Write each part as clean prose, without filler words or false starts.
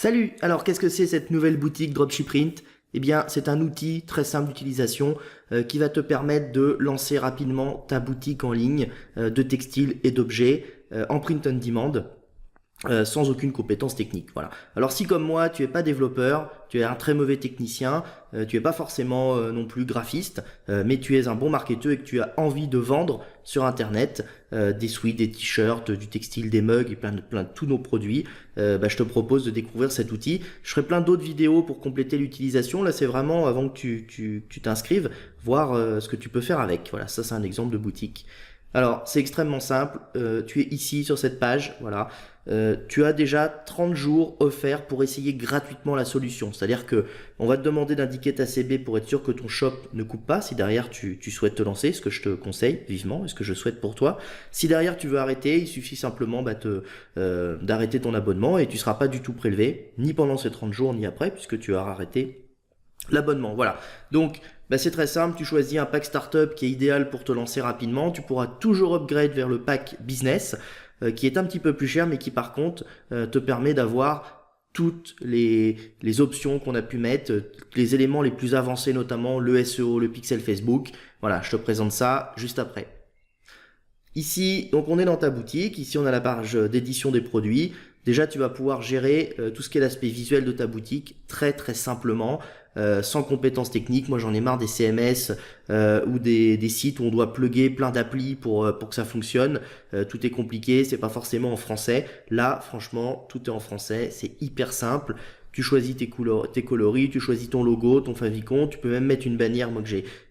Salut! Alors qu'est-ce que c'est cette nouvelle boutique Dropshiprint? Eh bien c'est un outil très simple d'utilisation qui va te permettre de lancer rapidement ta boutique en ligne de textiles et d'objets en print on demand. Sans aucune compétence technique. Voilà. Alors si comme moi tu es pas développeur, tu es un très mauvais technicien, tu es pas forcément non plus graphiste, mais tu es un bon marketeur et que tu as envie de vendre sur internet des sweats, des t-shirts, du textile, des mugs et plein de tous nos produits, je te propose de découvrir cet outil. Je ferai plein d'autres vidéos pour compléter l'utilisation. Là c'est vraiment avant que tu t'inscrives, voir ce que tu peux faire avec. Voilà, ça c'est un exemple de boutique. Alors, c'est extrêmement simple. Tu es ici sur cette page, voilà. Tu as déjà 30 jours offerts pour essayer gratuitement la solution. C'est-à-dire que on va te demander d'indiquer ta CB pour être sûr que ton shop ne coupe pas. Si derrière tu souhaites te lancer, ce que je te conseille vivement, et ce que je souhaite pour toi. Si derrière tu veux arrêter, il suffit simplement d'arrêter ton abonnement et tu ne seras pas du tout prélevé, ni pendant ces 30 jours, ni après, puisque tu auras arrêté l'abonnement. Voilà. Donc, c'est très simple, tu choisis un pack startup qui est idéal pour te lancer rapidement. Tu pourras toujours upgrade vers le pack business qui est un petit peu plus cher mais qui par contre te permet d'avoir toutes les options qu'on a pu mettre, les éléments les plus avancés, notamment le SEO, le pixel Facebook. Voilà, je te présente ça juste après. Ici, donc on est dans ta boutique. Ici, on a la page d'édition des produits. Déjà, tu vas pouvoir gérer tout ce qui est l'aspect visuel de ta boutique très simplement, sans compétences techniques. Moi, j'en ai marre des CMS ou des sites où on doit plugger plein d'applis pour que ça fonctionne. Tout est compliqué, c'est pas forcément en français. Là, franchement, tout est en français, c'est hyper simple. Tu choisis tes coloris, tu choisis ton logo, ton favicon, tu peux même mettre une bannière, moi que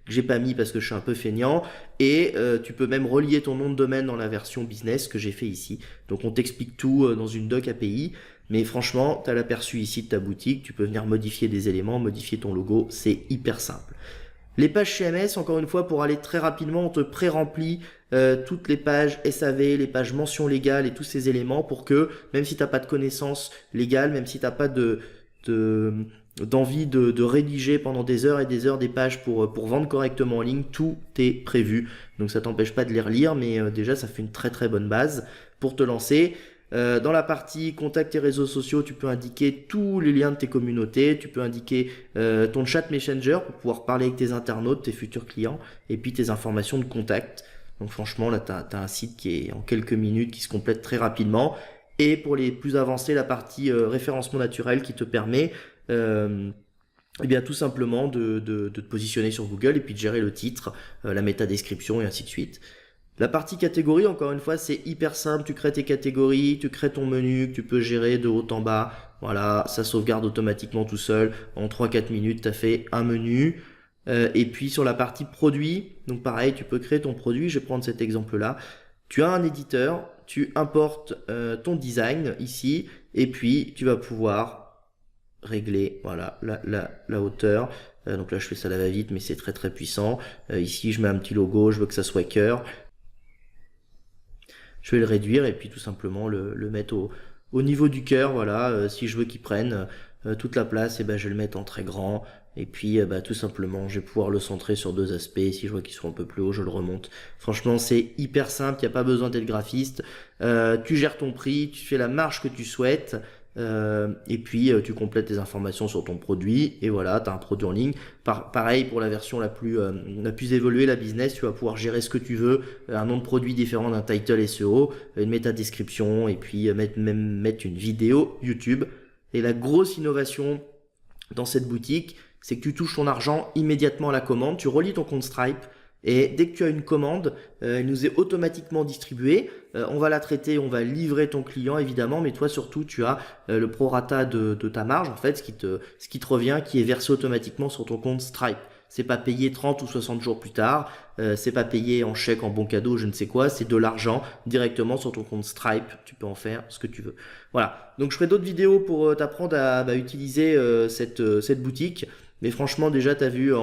j'ai pas mis parce que je suis un peu feignant, et tu peux même relier ton nom de domaine dans la version business que j'ai fait ici. Donc on t'explique tout dans une doc API, mais franchement, tu as l'aperçu ici de ta boutique, tu peux venir modifier des éléments, modifier ton logo, c'est hyper simple. Les pages CMS, encore une fois, pour aller très rapidement, on te pré-remplit toutes les pages SAV, les pages mentions légales et tous ces éléments pour que, même si tu n'as pas de connaissances légales, même si tu n'as pas d'envie de rédiger pendant des heures et des heures des pages pour vendre correctement en ligne, tout est prévu. Donc ça t'empêche pas de les relire, mais déjà ça fait une très bonne base pour te lancer. Dans la partie contact et réseaux sociaux, tu peux indiquer tous les liens de tes communautés, tu peux indiquer ton chat Messenger pour pouvoir parler avec tes internautes, tes futurs clients, et puis tes informations de contact. Donc franchement, là, tu as un site qui est en quelques minutes, qui se complète très rapidement. Et pour les plus avancés, la partie référencement naturel qui te permet tout simplement de te positionner sur Google et puis de gérer le titre, la métadescription et ainsi de suite. La partie catégorie, encore une fois, c'est hyper simple. Tu crées tes catégories, tu crées ton menu que tu peux gérer de haut en bas. Voilà, ça sauvegarde automatiquement tout seul. En 3-4 minutes, tu as fait un menu. Et puis sur la partie produit, donc pareil, tu peux créer ton produit. Je vais prendre cet exemple-là. Tu as un éditeur, tu importes ton design ici, et puis tu vas pouvoir régler voilà la hauteur. Donc là, je fais ça à la va-vite, mais c'est très puissant. Ici, je mets un petit logo, je veux que ça soit cœur. Je vais le réduire et puis tout simplement le mettre au niveau du cœur. Voilà, si je veux qu'il prenne toute la place, et je vais le mettre en très grand. Et puis tout simplement, je vais pouvoir le centrer sur deux aspects. Si je vois qu'il soit un peu plus haut, je le remonte. Franchement, c'est hyper simple, il n'y a pas besoin d'être graphiste. Tu gères ton prix, tu fais la marge que tu souhaites. Et puis tu complètes tes informations sur ton produit et voilà, tu as un produit en ligne. Pareil pour la version la plus évoluée, la business, tu vas pouvoir gérer ce que tu veux, un nom de produit différent d'un title SEO, une métadescription et puis mettre une vidéo YouTube. Et la grosse innovation dans cette boutique, c'est que tu touches ton argent immédiatement à la commande, tu relis ton compte Stripe. Et dès que tu as une commande, elle nous est automatiquement distribuée. On va la traiter, on va livrer ton client évidemment, mais toi surtout tu as le prorata de ta marge en fait, ce qui te revient, qui est versé automatiquement sur ton compte Stripe. C'est pas payé 30 ou 60 jours plus tard, c'est pas payé en chèque, en bon cadeau, je ne sais quoi, c'est de l'argent directement sur ton compte Stripe. Tu peux en faire ce que tu veux. Voilà. Donc je ferai d'autres vidéos pour t'apprendre à utiliser cette boutique. Mais franchement, déjà, tu as vu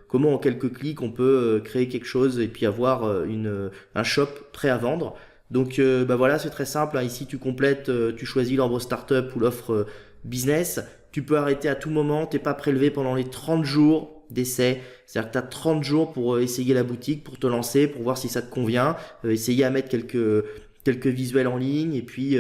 comment en quelques clics, on peut créer quelque chose et puis avoir un shop prêt à vendre. Donc, voilà, c'est très simple. Hein. Ici, tu complètes, tu choisis l'offre startup ou l'offre business. Tu peux arrêter à tout moment. Tu n'es pas prélevé pendant les 30 jours d'essai. C'est-à-dire que tu as 30 jours pour essayer la boutique, pour te lancer, pour voir si ça te convient. Essayer à mettre quelques visuels en ligne et puis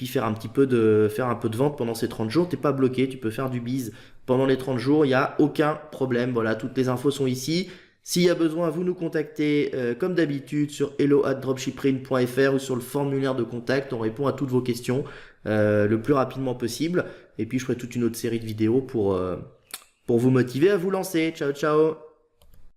faire un peu de vente pendant ces 30 jours. T'es pas bloqué, tu peux faire du biz pendant les 30 jours, il n'y a aucun problème. Voilà, toutes les infos sont ici. S'il y a besoin, vous nous contactez comme d'habitude sur hello@dropshipprint.fr ou sur le formulaire de contact. On répond à toutes vos questions le plus rapidement possible. Et puis je ferai toute une autre série de vidéos pour vous motiver à vous lancer. Ciao, ciao!